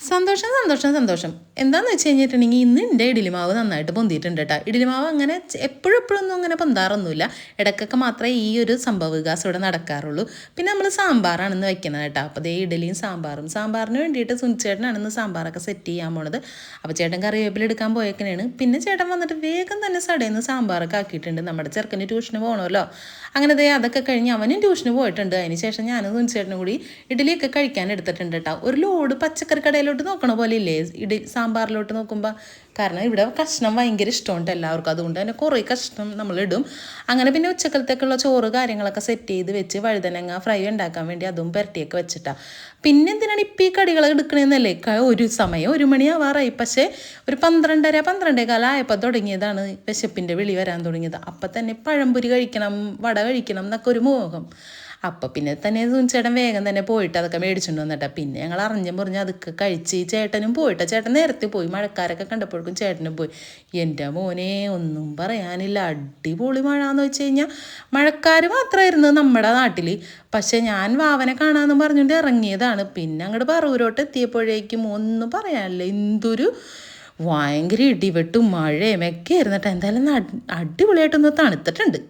സന്തോഷം സന്തോഷം സന്തോഷം. എന്താണെന്ന് വെച്ച് കഴിഞ്ഞിട്ടുണ്ടെങ്കിൽ ഇന്ന് എൻ്റെ ഇഡ്ഡലി മാവ് നന്നായിട്ട് പൊന്തിയിട്ടുണ്ട് കേട്ടോ. ഇഡ്ഡലി മാവ് അങ്ങനെ എപ്പോഴും എപ്പോഴൊന്നും അങ്ങനെ പൊന്താറൊന്നുമില്ല. ഇടയ്ക്കൊക്കെ മാത്രമേ ഈ ഒരു സംഭവ വികാസം ഇവിടെ നടക്കാറുള്ളൂ. പിന്നെ നമ്മൾ സാമ്പാറാണെന്ന് വെക്കുന്നത് കേട്ടോ. അപ്പോൾ ദേ ഇഡ്ഡലിയും സാമ്പാറിന് വേണ്ടിയിട്ട് സുനിച്ചേട്ടനാണെന്ന് സാമ്പാറൊക്കെ സെറ്റ് ചെയ്യാൻ പോണത്. അപ്പോൾ ചേട്ടൻ കറിവേപ്പില എടുക്കാൻ പോയേക്കണേണ്. പിന്നെ ചേട്ടൻ വന്നിട്ട് വേഗം തന്നെ സടേന്ന് സാമ്പാറൊക്കെ ആക്കിയിട്ടുണ്ട്. നമ്മുടെ ചെറുക്കന് ട്യൂഷന് പോകണമല്ലോ. അങ്ങനെ ദേ അതൊക്കെ കഴിഞ്ഞ് അവനും ട്യൂഷന് പോയിട്ടുണ്ട്. അതിന് ശേഷം ഞാനും സുനിച്ചേട്ടനും കൂടി ഇഡ്ഡലിയൊക്കെ കഴിക്കാൻ എടുത്തിട്ടുണ്ട് കേട്ടോ. ഒരു ലോഡ് പച്ചക്കറി കടയിലോട്ട് നോക്കണ പോലെ ഇല്ലേ സാമ്പാറിലോട്ട് നോക്കുമ്പോൾ. കാരണം ഇവിടെ കഷ്ണം ഭയങ്കര ഇഷ്ടമുണ്ട് എല്ലാവർക്കും. അതുകൊണ്ട് തന്നെ കുറേ കഷ്ണം നമ്മളിടും. അങ്ങനെ പിന്നെ ഉച്ചക്കലത്തേക്കുള്ള ചോറ് കാര്യങ്ങളൊക്കെ സെറ്റ് ചെയ്ത് വെച്ച് വഴുതനങ്ങ ഫ്രൈ ഉണ്ടാക്കാൻ വേണ്ടി അതും പുരട്ടിയൊക്കെ വെച്ചിട്ടാണ്. പിന്നെ എന്തിനാണ് ഇപ്പം ഈ കടികൾ എടുക്കണമെന്നല്ലേ. ഒരു സമയം 1 മണിയാവാറായി. പക്ഷേ ഒരു 12:30 ആയപ്പോൾ തുടങ്ങിയതാണ് വിശപ്പിൻ്റെ വിളി വരാൻ തുടങ്ങിയത്. അപ്പം തന്നെ പഴംപൊരി കഴിക്കണം, വട കഴിക്കണം എന്നൊക്കെ ഒരു മോഹം. അപ്പം പിന്നെ തന്നെ ചേട്ടൻ വേഗം തന്നെ പോയിട്ട് അതൊക്കെ മേടിച്ചുകൊണ്ട് വന്നിട്ടാ. പിന്നെ ഞങ്ങൾ അറിഞ്ഞും പറഞ്ഞ് അതൊക്കെ കഴിച്ച് ചേട്ടനും പോയിട്ടാ. ചേട്ടൻ നേരത്തെ പോയി. മഴക്കാരൊക്കെ കണ്ടപ്പോഴേക്കും ചേട്ടനും പോയി. എൻ്റെ മോനെ ഒന്നും പറയാനില്ല. അടിപൊളി മഴ എന്ന് വെച്ച് കഴിഞ്ഞാൽ മഴക്കാർ മാത്രമായിരുന്നു നമ്മുടെ നാട്ടിൽ. പക്ഷെ ഞാൻ വാവനെ കാണാമെന്ന് പറഞ്ഞുകൊണ്ട് ഇറങ്ങിയതാണ്. പിന്നെ അങ്ങോട്ട് പറവൂരോട്ട് എത്തിയപ്പോഴേക്കും ഒന്നും പറയാനില്ല. എന്തൊരു ഭയങ്കര ഇടിവെട്ടും മഴയും ഒക്കെ ആയിരുന്നു കേട്ടോ. എന്തായാലും അടിപൊളിയായിട്ടൊന്ന് തണുത്തിട്ടുണ്ട്.